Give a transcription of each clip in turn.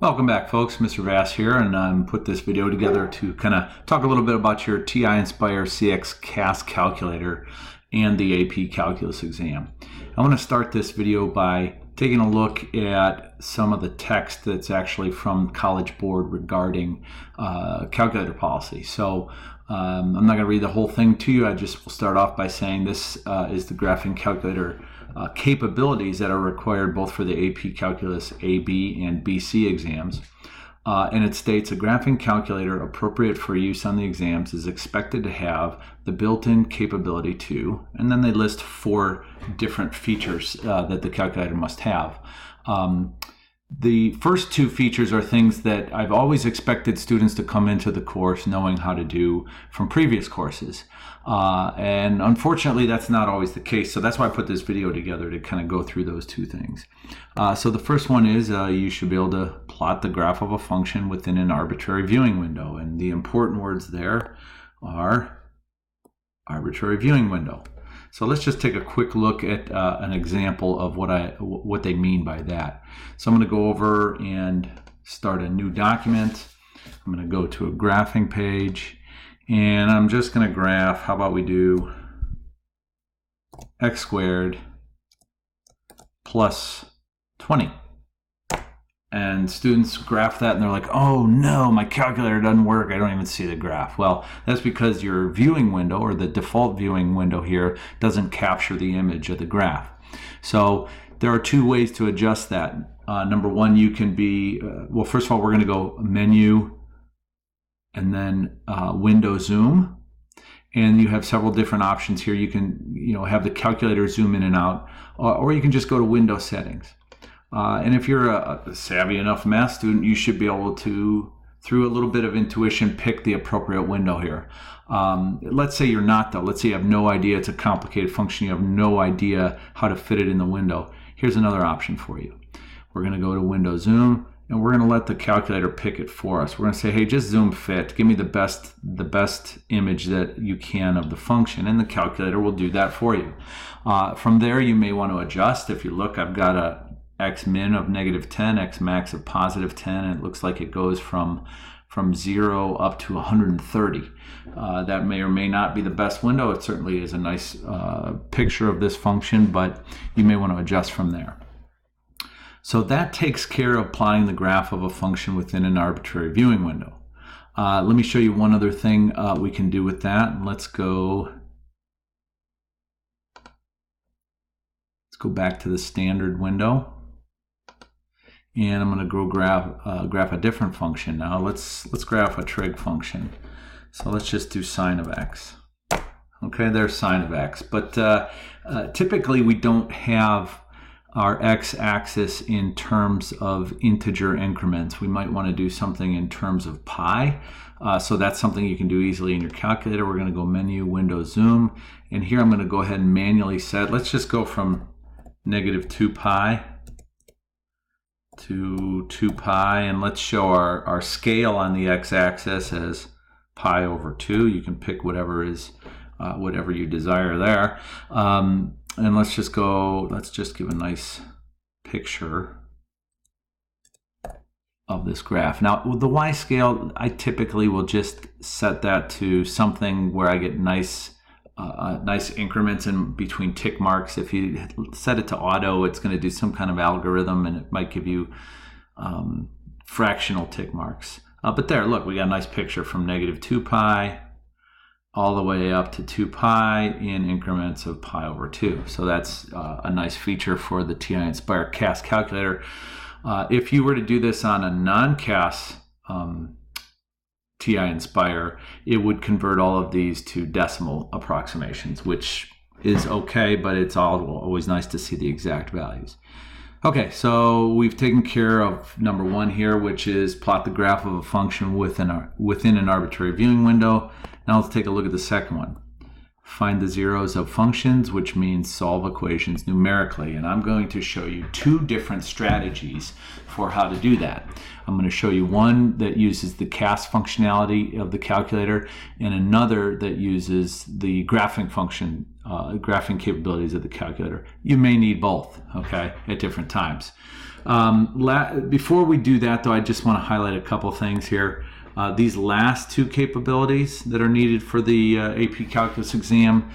Welcome back, folks. Mr. Vass here, and I'm put this video together to kind of talk a little bit about your TI-Nspire CX CAS calculator and the AP Calculus exam. I want to start this video by taking a look at some of the text that's actually from College Board regarding calculator policy. So I'm not going to read the whole thing to you. I just will start off by saying this is the graphing calculator capabilities that are required both for the AP Calculus AB and BC exams. And it states a graphing calculator appropriate for use on the exams is expected to have the built-in capability to, and then they list 4 different features that the calculator must have. The first 2 features are things that I've always expected students to come into the course knowing how to do from previous courses. And unfortunately, that's not always the case. So that's why I put this video together to kind of go through those 2 things. So the first one is you should be able to plot the graph of a function within an arbitrary viewing window. And the important words there are arbitrary viewing window. So let's just take a quick look at an example of what they mean by that. So I'm going to go over and start a new document. I'm going to go to a graphing page, and I'm just going to graph. How about we do x squared plus 20? And students graph that and they're like, oh no, my calculator doesn't work. I don't even see the graph. Well, that's because your viewing window, or the default viewing window here, doesn't capture the image of the graph. So there are 2 ways to adjust that. Number one, you can be, well, first of all, we're going to go menu and then window zoom. And you have several different options here. You can have the calculator zoom in and out, or you can just go to window settings. And if you're a savvy enough math student, you should be able to, through a little bit of intuition, pick the appropriate window here. Let's say you're not, though. Let's say you have no idea. It's a complicated function. You have no idea how to fit it in the window. Here's another option for you. We're going to go to window zoom, and we're going to let the calculator pick it for us. We're going to say, hey, just zoom fit. Give me the best image that you can of the function, and the calculator will do that for you. From there, you may want to adjust. If you look, I've got a x min of -10, x max of +10, and it looks like it goes from 0 up to 130. That may or may not be the best window. It certainly is a nice picture of this function, but you may want to adjust from there. So that takes care of plotting the graph of a function within an arbitrary viewing window. Let me show you one other thing we can do with that. Let's go back to the standard window. And I'm going to go graph a different function now. Let's graph a trig function. So let's just do sine of x. Okay, there's sine of x. But typically we don't have our x-axis in terms of integer increments. We might want to do something in terms of pi. So that's something you can do easily in your calculator. We're going to go menu, window, zoom. And here I'm going to go ahead and manually set. Let's just go from -2 pi to 2 pi, and let's show our scale on the x-axis as pi over 2. You can pick whatever you desire there. And let's just give a nice picture of this graph. Now, with the y scale, I typically will just set that to something where I get nice increments in between tick marks. If you set it to auto, it's going to do some kind of algorithm, and it might give you fractional tick marks. But there, look, we got a nice picture from -2 pi all the way up to 2 pi in increments of pi over 2. So that's a nice feature for the TI-Nspire CAS calculator. If you were to do this on a non-CAS TI-Nspire, it would convert all of these to decimal approximations, which is okay, but it's always nice to see the exact values. Okay, so we've taken care of number 1 here, which is plot the graph of a function within an arbitrary viewing window. Now let's take a look at the second one. Find the zeros of functions, which means solve equations numerically. And I'm going to show you 2 different strategies for how to do that. I'm going to show you one that uses the CAS functionality of the calculator, and another that uses the graphing function, graphing capabilities of the calculator. You may need both, okay, at different times. Before we do that, though, I just want to highlight a couple things here. These last two capabilities that are needed for the AP Calculus exam,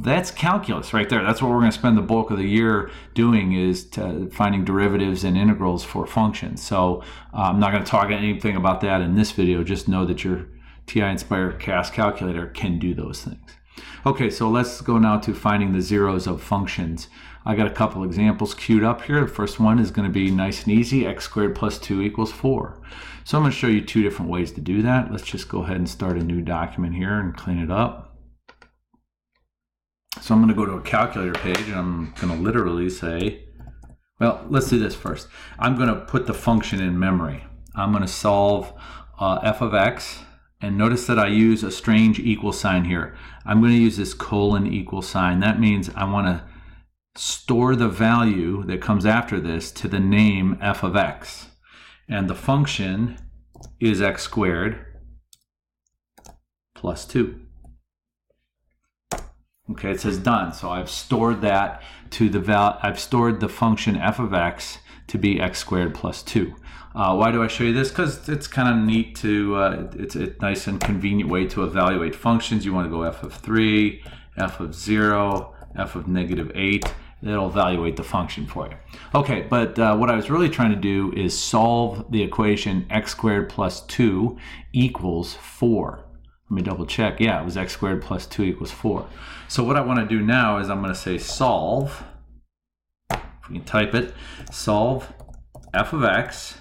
that's calculus right there. That's what we're going to spend the bulk of the year doing, is finding derivatives and integrals for functions. So I'm not going to talk anything about that in this video. Just know that your TI-Nspire CAS calculator can do those things. Okay, so let's go now to finding the zeros of functions. I got a couple examples queued up here. The first one is going to be nice and easy. X squared plus 2 equals 4. So I'm going to show you two different ways to do that. Let's just go ahead and start a new document here and clean it up. So I'm going to go to a calculator page, and I'm going to literally say, well, let's do this first. I'm going to put the function in memory. I'm going to solve f of x. And notice that I use a strange equal sign here. I'm going to use this colon equal sign. That means I want to store the value that comes after this to the name f of x. And the function is x squared plus 2. Okay, it says done. So I've stored that to the I've stored the function f of x to be x squared plus 2. Why do I show you this? Because it's kind of neat to, it's a nice and convenient way to evaluate functions. You want to go f of 3, f of 0, f of -8. It'll evaluate the function for you. Okay, but what I was really trying to do is solve the equation x squared plus 2 equals 4. Let me double check. Yeah, it was x squared plus 2 equals 4. So what I want to do now is I'm going to say solve, if we can type it, solve f of x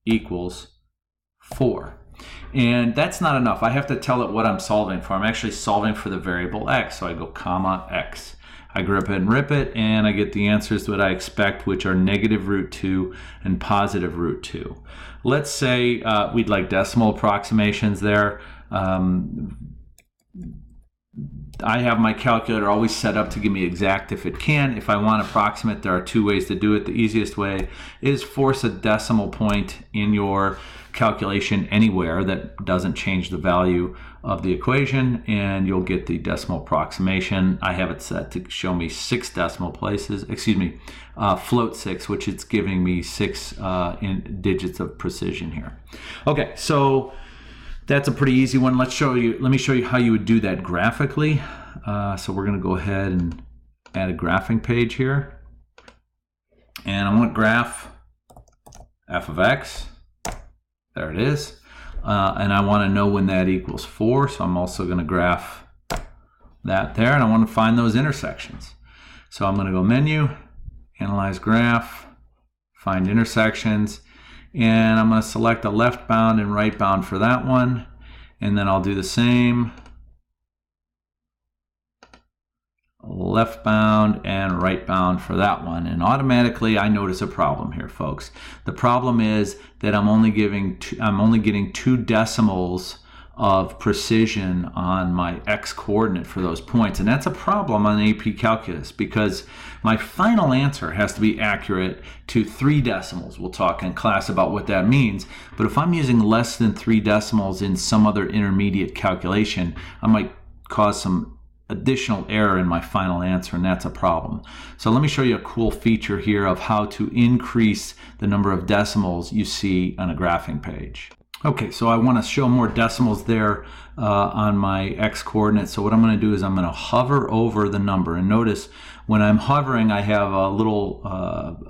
equals 4. And that's not enough. I have to tell it what I'm solving for. I'm actually solving for the variable x. So I go comma x. I grip it and rip it, and I get the answers that I expect, which are -√2 and +√2. Let's say we'd like decimal approximations there. I have my calculator always set up to give me exact if it can. If I want approximate, there are two ways to do it. The easiest way is force a decimal point in your calculation anywhere that doesn't change the value of the equation, and you'll get the decimal approximation. I have it set to show me 6 decimal places, float 6, which it's giving me 6 digits of precision here. Okay, so that's a pretty easy one. Let me show you how you would do that graphically. So we're going to go ahead and add a graphing page here. And I want to graph f of x. There it is. And I want to know when that equals 4. So I'm also going to graph that there. And I want to find those intersections. So I'm going to go Menu, Analyze Graph, Find Intersections. And I'm going to select a left bound and right bound for that one. And then I'll do the same. Left bound and right bound for that one. And automatically I notice a problem here, folks. The problem is that I'm only getting 2 decimals of precision on my x coordinate for those points, and that's a problem on AP Calculus because my final answer has to be accurate to 3 decimals. We'll talk in class about what that means, but if I'm using less than 3 decimals in some other intermediate calculation, I might cause some additional error in my final answer, and that's a problem. So let me show you a cool feature here of how to increase the number of decimals you see on a graphing page. Okay, so I want to show more decimals there on my x coordinate. So what I'm going to do is I'm going to hover over the number, and notice when I'm hovering I have a little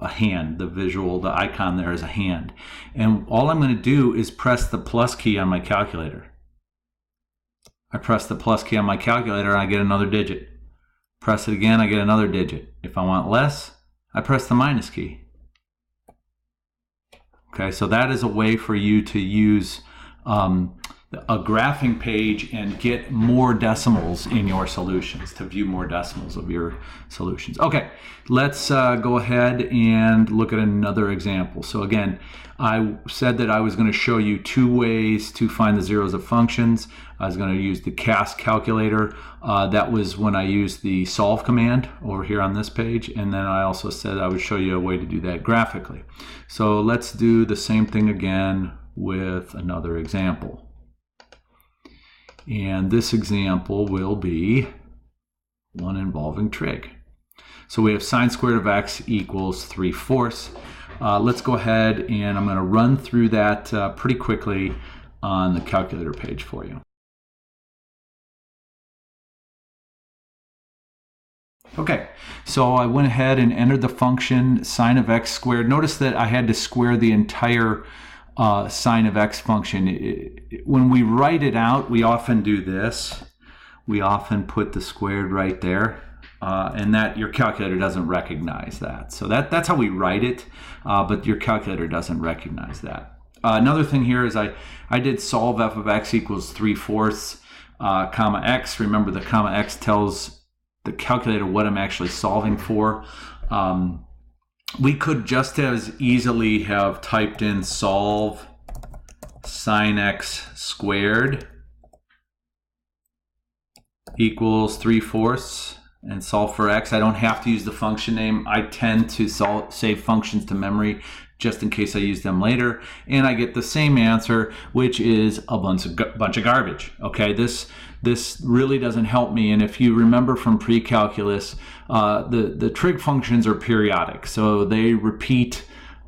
a hand. The icon there is a hand, and all I'm going to do is press the plus key on my calculator. I press the plus key on my calculator and I get another digit. Press it again, I get another digit. If I want less, I press the minus key. Okay, so that is a way for you to use a graphing page and get more decimals in your solutions, to view more decimals of your solutions. Okay, let's go ahead and look at another example. So again, I said that I was going to show you 2 ways to find the zeros of functions. I was going to use the CAS calculator. That was when I used the solve command over here on this page, and then I also said I would show you a way to do that graphically. So let's do the same thing again with another example. And this example will be one involving trig. So we have sine squared of x equals 3/4. let's go ahead and I'm going to run through that pretty quickly on the calculator page for you. Okay, so I went ahead and entered the function sine of x squared. Notice that I had to square the entire sine of x function. When we write it out, we often do this. We often put the squared right there, and that your calculator doesn't recognize that. So that's how we write it, but your calculator doesn't recognize that. Another thing here is I did solve f of x equals 3/4 comma x. Remember, the comma x tells the calculator what I'm actually solving for. We could just as easily have typed in solve sine x squared equals 3/4 and solve for x. I don't have to use the function name. I tend to save functions to memory just in case I use them later, and I get the same answer, which is a bunch of garbage. Okay, this really doesn't help me. And if you remember from pre-calculus, the trig functions are periodic, so they repeat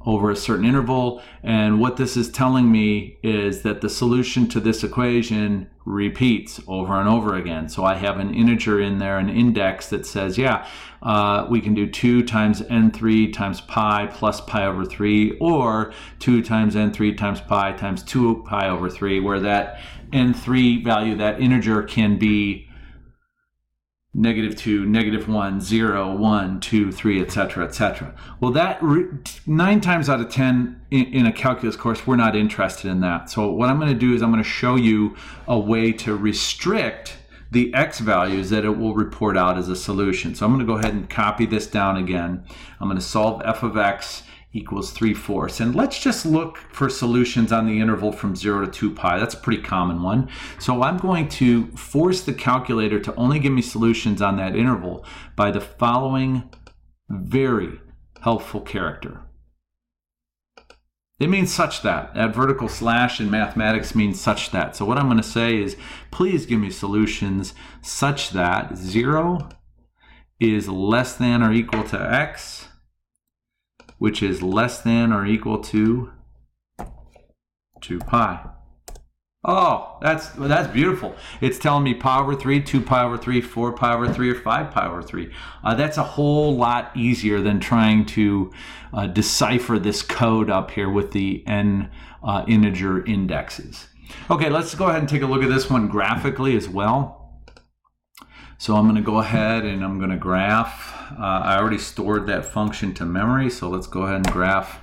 over a certain interval, and what this is telling me is that the solution to this equation repeats over and over again. So I have an integer in there, an index that says, yeah, we can do 2 times n3 times pi plus pi over 3, or 2 times n3 times pi times 2 pi over 3, where that n3 value, that integer, can be -2, -1, 0, 1, 2, 3, etc., etc. Well, that 9 times out of 10 in a calculus course, we're not interested in that. So what I'm going to do is I'm going to show you a way to restrict the x values that it will report out as a solution. So I'm going to go ahead and copy this down again. I'm going to solve f of x equals 3/4. And let's just look for solutions on the interval from 0 to 2 pi. That's a pretty common one. So I'm going to force the calculator to only give me solutions on that interval by the following very helpful character. It means such that. That vertical slash in mathematics means such that. So what I'm going to say is, please give me solutions such that 0 is less than or equal to x, which is less than or equal to 2 pi. Oh, that's beautiful. It's telling me pi over 3, 2 pi over 3, 4 pi over 3, or 5 pi over 3. That's a whole lot easier than trying to decipher this code up here with the n integer indexes. Okay, let's go ahead and take a look at this one graphically as well. So I'm going to go ahead and I'm going to graph. I already stored that function to memory, so let's go ahead and graph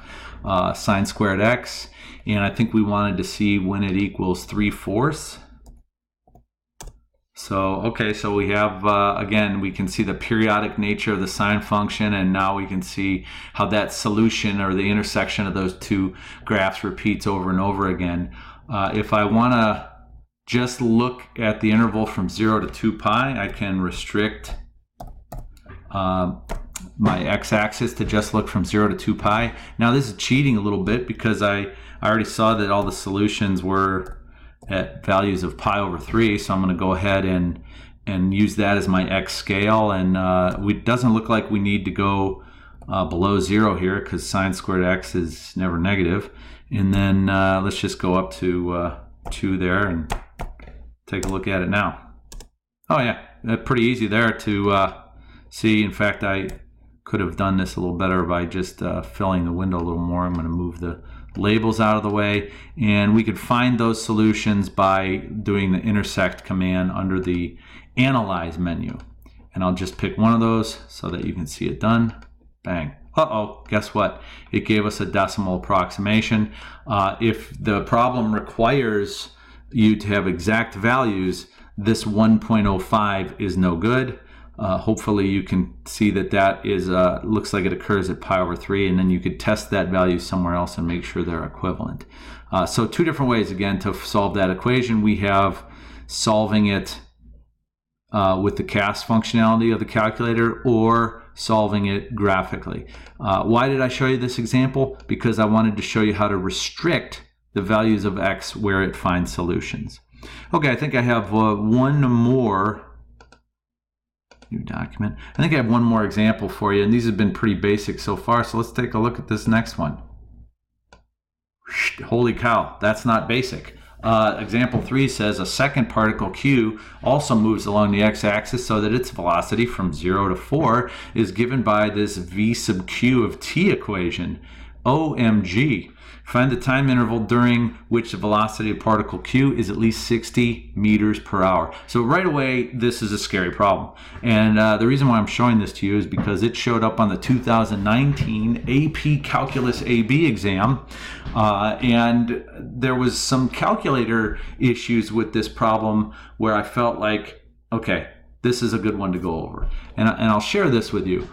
sine squared x. And I think we wanted to see when it equals 3/4. So, okay, so we have, again, we can see the periodic nature of the sine function, and now we can see how that solution or the intersection of those two graphs repeats over and over again. If I want to just look at the interval from 0 to 2 pi, I can restrict my x-axis to just look from 0 to 2 pi. Now this is cheating a little bit because I already saw that all the solutions were at values of pi over 3, so I'm going to go ahead and use that as my x scale, and it doesn't look like we need to go below 0 here because sine squared x is never negative. And then let's just go up to 2 there and take a look at it now. Oh yeah, pretty easy there to see. In fact, I could have done this a little better by just filling the window a little more. I'm going to move the labels out of the way, and we could find those solutions by doing the intersect command under the analyze menu. And I'll just pick one of those so that you can see it done. Bang. Uh-oh, guess what? It gave us a decimal approximation. If the problem requires you to have exact values, this 1.05 is no good. Hopefully you can see that that is looks like it occurs at pi over 3, and then you could test that value somewhere else and make sure they're equivalent. So two different ways again to solve that equation. We have solving it with the CAS functionality of the calculator, or solving it graphically. Why did I show you this example? Because I wanted to show you how to restrict the values of x where it finds solutions. Okay, I think I have one more New document. I think I have one more example for you, and these have been pretty basic so far, so let's take a look at this next one. Holy cow, that's not basic. Example 3 says a second particle q also moves along the x-axis so that its velocity from 0 to 4 is given by this v sub q of t equation. OMG. Find the time interval during which the velocity of particle q is at least 60 meters per hour. So right away, this is a scary problem. And the reason why I'm showing this to you is because it showed up on the 2019 AP Calculus AB exam. And there was some calculator issues with this problem where I felt like, okay, this is a good one to go over. And I'll share this with you.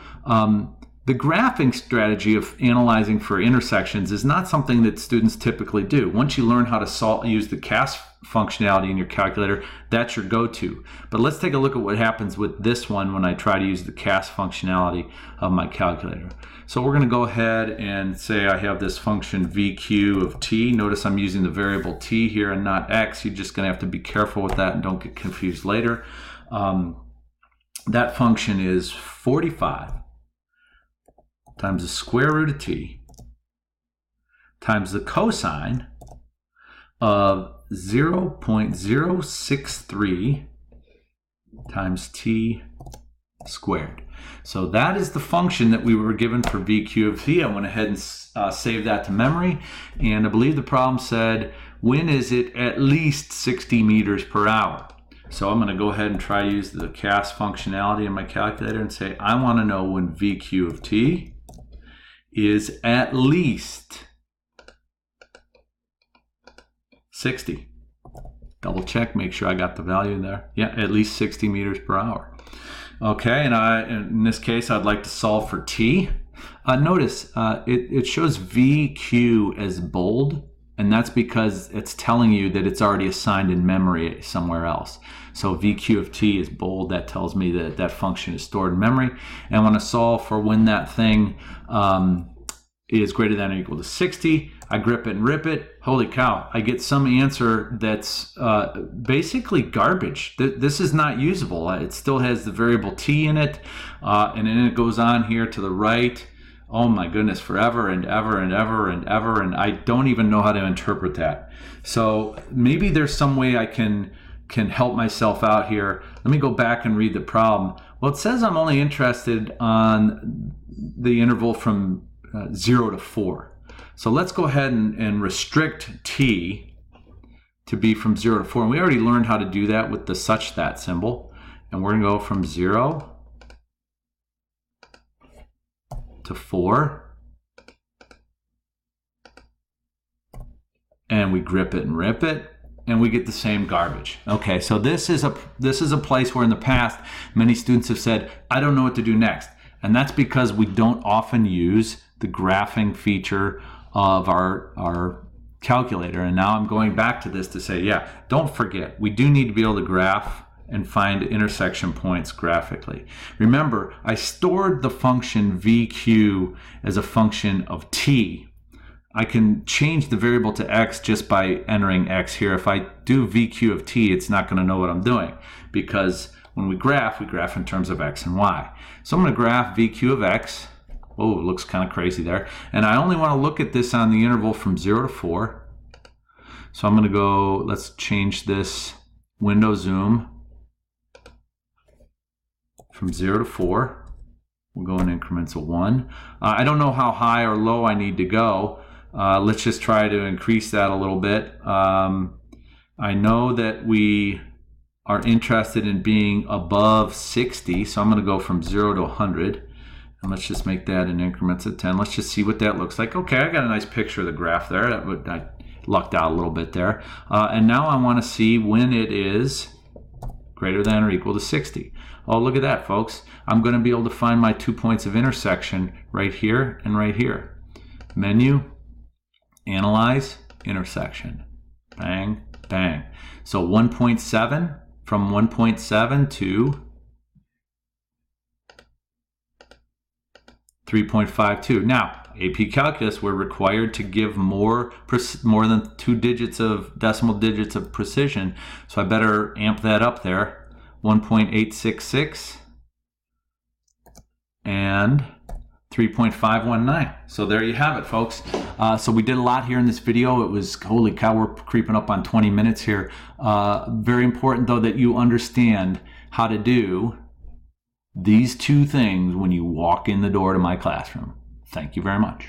The graphing strategy of analyzing for intersections is not something that students typically do. Once you learn how to use the CAS functionality in your calculator, that's your go-to. But let's take a look at what happens with this one when I try to use the CAS functionality of my calculator. So we're going to go ahead and say I have this function VQ of t. Notice I'm using the variable t here and not x. You're just going to have to be careful with that and don't get confused later. That function is 45 times the square root of t times the cosine of 0.063 times t squared. So that is the function that we were given for VQ of t. I went ahead and saved that to memory, and I believe the problem said, when is it at least 60 meters per hour? So I'm going to go ahead and try to use the CAS functionality in my calculator and say, I want to know when VQ of t is at least 60. Double check, make sure I got the value there. Yeah, at least 60 meters per hour. Okay, and in this case, I'd like to solve for t. Notice it shows VQ as bold, and that's because it's telling you that it's already assigned in memory somewhere else. So VQ of t is bold. That tells me that that function is stored in memory. And I want to solve for when that thing is greater than or equal to 60. I grip it and rip it. Holy cow, I get some answer that's basically garbage. This is not usable. It still has the variable t in it, and then it goes on here to the right. Oh my goodness, forever and ever and ever and ever, and I don't even know how to interpret that. So maybe there's some way I can help myself out here. Let me go back and read the problem. Well, it says I'm only interested on the interval from 0 to 4. So let's go ahead and restrict t to be from 0 to 4. And we already learned how to do that with the such that symbol. And we're going to go from 0 to 4. And we grip it and rip it. And we get the same garbage. Okay, so this is a place where in the past many students have said, I don't know what to do next. And that's because we don't often use the graphing feature of our calculator. And now I'm going back to this to say, yeah, don't forget, we do need to be able to graph and find intersection points graphically. Remember, I stored the function VQ as a function of t. I can change the variable to x just by entering x here. If I do VQ of t, it's not going to know what I'm doing, because when we graph in terms of x and y. So I'm going to graph VQ of x. Oh, it looks kind of crazy there. And I only want to look at this on the interval from 0 to 4. So I'm going to go, let's change this window zoom from 0 to 4. We'll go in increments of 1. I don't know how high or low I need to go. Let's just try to increase that a little bit. I know that we are interested in being above 60, so I'm going to go from 0 to 100. And let's just make that in increments of 10. Let's just see what that looks like. Okay, I got a nice picture of the graph there. I lucked out a little bit there. And now I want to see when it is greater than or equal to 60. Oh, look at that, folks. I'm going to be able to find my 2 points of intersection right here and right here. Menu, analyze, intersection. Bang, bang. So 1.7, from 1.7 to 3.52. Now, AP Calculus, we're required to give more than 2 decimal digits of precision, so I better amp that up there. 1.866 and 3.519. So there you have it, folks. So we did a lot here in this video. It was, holy cow, we're creeping up on 20 minutes here. Very important, though, that you understand how to do these two things when you walk in the door to my classroom. Thank you very much.